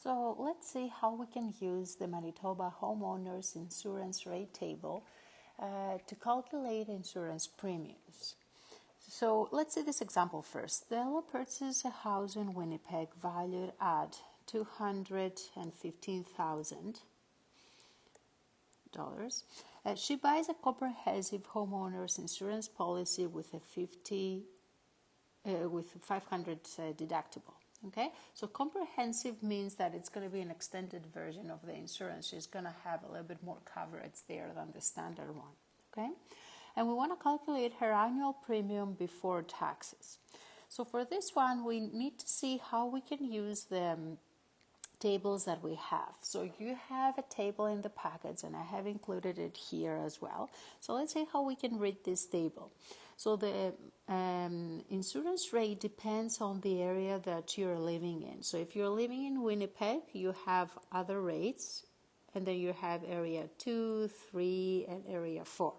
So let's see how we can use the Manitoba Homeowners Insurance Rate Table to calculate insurance premiums. So let's see this example first. Stella purchased a house in Winnipeg valued at $215,000. She buys a comprehensive homeowners insurance policy with a 500 deductible. Okay, so comprehensive means that it's going to be an extended version of the insurance. She's going to have a little bit more coverage there than the standard one. Okay, and we want to calculate her annual premium before taxes. So for this one, we need to see how we can use the tables that we have. So you have a table in the packets, and I have included it here as well. So let's see how we can read this table. So the insurance rate depends on the area that you're living in. So if you're living in Winnipeg, you have other rates, and then you have area 2, 3, and area 4.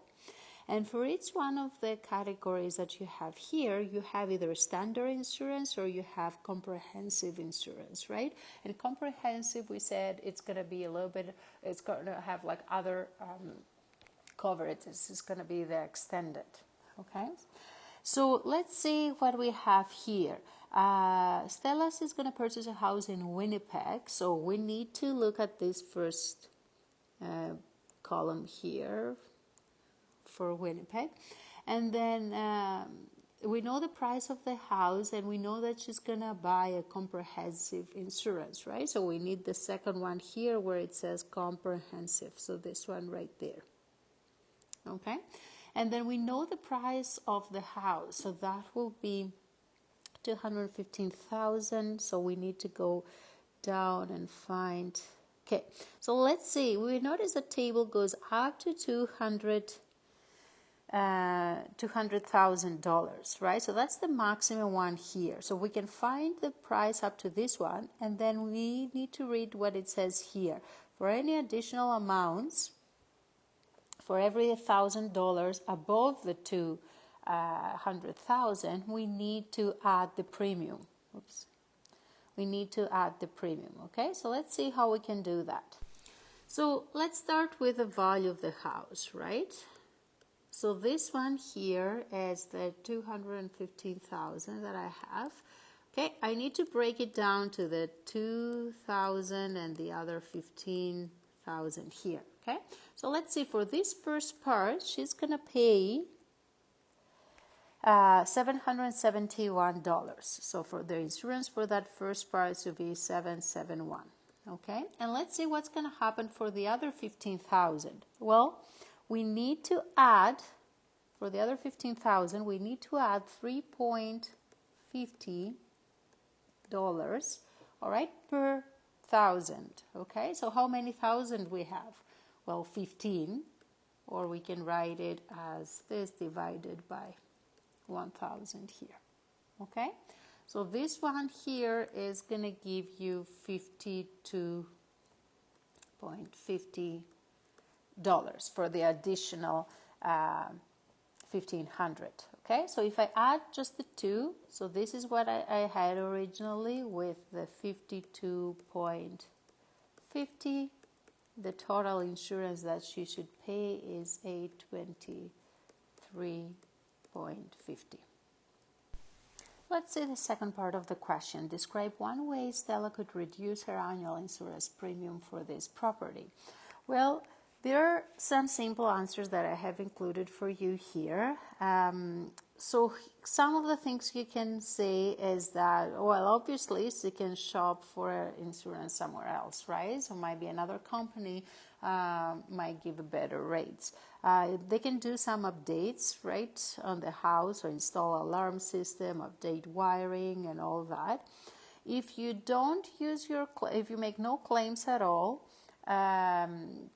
And for each one of the categories that you have here, you have either standard insurance or you have comprehensive insurance, right? And comprehensive, we said it's going to be a little bit, it's going to have like other coverages. It's going to be the extended, okay? So let's see what we have here. Stella's is going to purchase a house in Winnipeg, so we need to look at this first column here for Winnipeg, and then we know the price of the house, and we know that she's gonna buy a comprehensive insurance, right? So we need the second one here where it says comprehensive, so this one right there. Okay, and then we know the price of the house, so that will be $215,000. So we need to go down and find. Okay, so let's see. We notice the table goes up to $200,000, right? So that's the maximum one here. So we can find the price up to this one, and then we need to read what it says here. For any additional amounts, for every $1,000 above the $200,000, we need to add the premium. Oops. We need to add the premium, okay? So let's see how we can do that. So let's start with the value of the house, right? So this one here is the $215,000 that I have. Okay, I need to break it down to the $2,000 and the other $15,000 here. Okay, so let's see, for this first part, she's gonna pay $771. So for the insurance for that first part to be $771. Okay, and let's see what's gonna happen for the other $15,000. Well, we need to add, for the other $15,000, we need to add $3.50, all right, per thousand, okay? So how many thousand we have? Well, 15, or we can write it as this divided by 1,000 here, okay? So this one here is going to give you $52.50 for the additional 1,500. Okay, so if I add just the two, so this is what I had originally with the 52.50. The total insurance that she should pay is $823.50. Let's see the second part of the question. Describe one way Stella could reduce her annual insurance premium for this property. Well, there are some simple answers that I have included for you here. So some of the things you can say is that, well, obviously she can shop for insurance somewhere else, right? So might be another company might give better rates. They can do some updates, right, on the house, or install alarm system, update wiring and all that. If you don't use if you make no claims at all,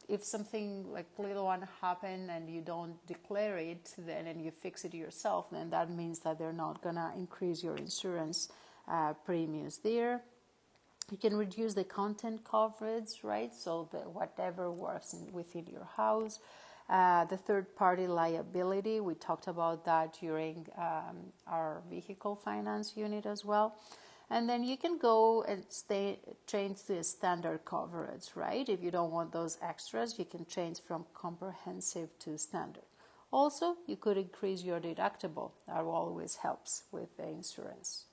if something like little one happened and you don't declare it, then and you fix it yourself, then that means that they're not gonna increase your insurance premiums there. You can reduce the content coverage, right? So whatever works within your house. The third-party liability, we talked about that during our vehicle finance unit as well. And then you can go and change the standard coverage, right? If you don't want those extras, you can change from comprehensive to standard. Also, you could increase your deductible. That always helps with the insurance.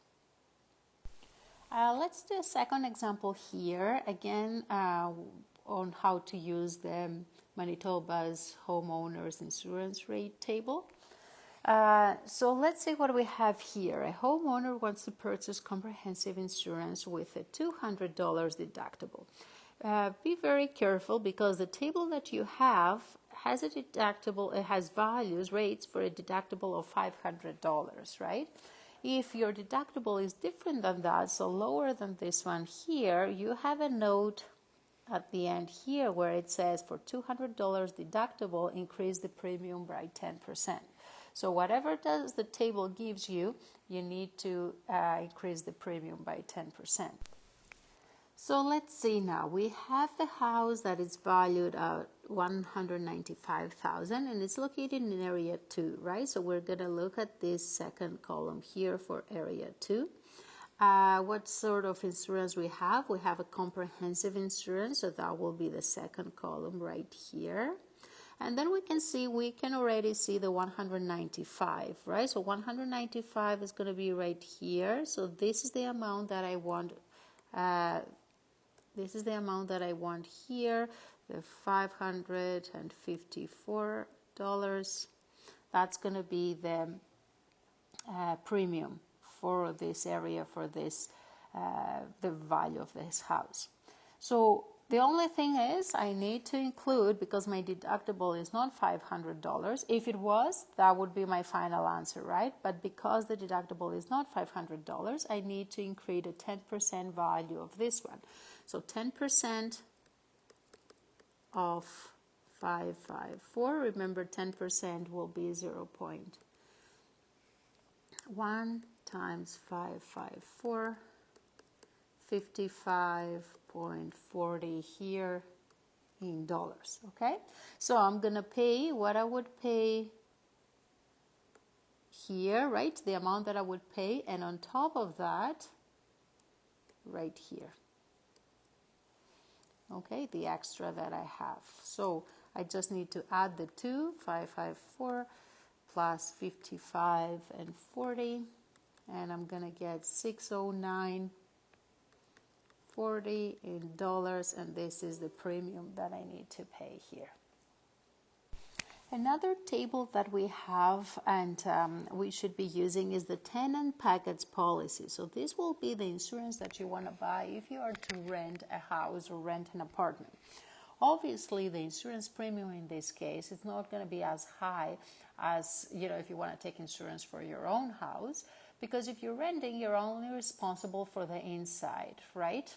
Let's do a second example here, again on how to use the Manitoba's homeowners insurance rate table. So let's see what we have here. A homeowner wants to purchase comprehensive insurance with a $200 deductible. Be very careful because the table that you have has a deductible, it has rates for a deductible of $500, right? If your deductible is different than that, so lower than this one here, you have a note at the end here where it says for $200 deductible, increase the premium by 10%. So whatever the table gives you, you need to increase the premium by 10%. So let's see now. We have the house that is valued at $195,000 and it's located in area 2, right? So we're going to look at this second column here for area 2. What sort of insurance we have? We have a comprehensive insurance, so that will be the second column right here. And then we can already see the 195, right? So 195 is going to be right here. So this is the amount that I want. This is the amount that I want here, the $554. That's going to be the premium for this area, for this the value of this house. So the only thing is I need to include, because my deductible is not $500. If it was, that would be my final answer, right? But because the deductible is not $500, I need to include a 10% value of this one. So 10% of 554, remember 10% will be 0.1 times 554, 55.40 here in dollars, okay? So I'm going to pay what I would pay here, right? The amount that I would pay, and on top of that, right here. Okay, the extra that I have. So I just need to add the 554 plus 55 and 40, and I'm gonna get $609.40 in dollars, and this is the premium that I need to pay here. Another table that we have and we should be using is the tenant package policy. So this will be the insurance that you want to buy if you are to rent a house or rent an apartment. Obviously, the insurance premium in this case is not going to be as high as, if you want to take insurance for your own house, because if you're renting, you're only responsible for the inside, right?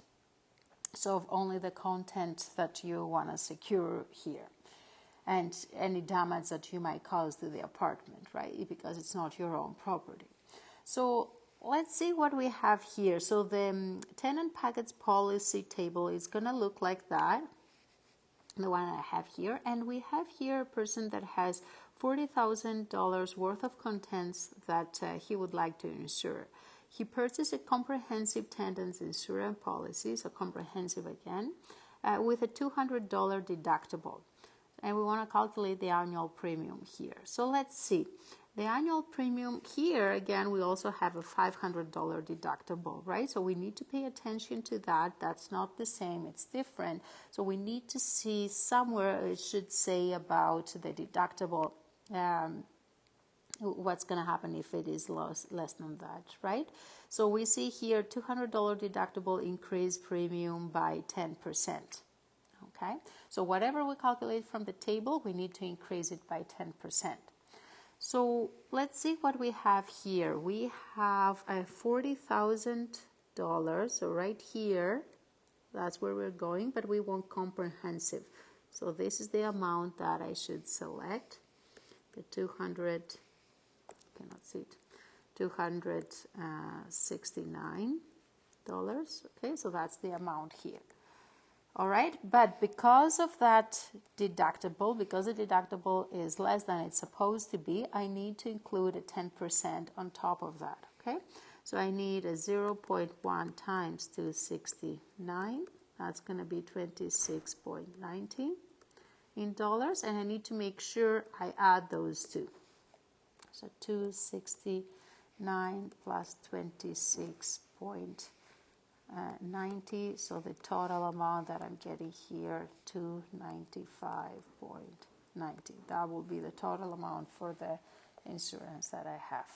So only the content that you want to secure here, and any damage that you might cause to the apartment, right? Because it's not your own property. So let's see what we have here. So the tenant package policy table is going to look like that, the one I have here. And we have here a person that has $40,000 worth of contents that he would like to insure. He purchased a comprehensive tenants insurance policy, so comprehensive again, with a $200 deductible. And we want to calculate the annual premium here. So let's see. The annual premium here, again, we also have a $500 deductible, right? So we need to pay attention to that. That's not the same. It's different. So we need to see somewhere it should say about the deductible, what's going to happen if it is less than that, right? So we see here $200 deductible, increase premium by 10%. Okay, so whatever we calculate from the table, we need to increase it by 10%. So let's see what we have here. We have a $40,000, so right here, that's where we're going, but we want comprehensive. So this is the amount that I should select, the $269. Okay, so that's the amount here. All right, but because of that deductible, because the deductible is less than it's supposed to be, I need to include a 10% on top of that, okay? So I need a 0.1 times 269. That's going to be 26.90 in dollars, and I need to make sure I add those two. So 269 plus 26.90, so the total amount that I'm getting here, 295.90. That will be the total amount for the insurance that I have.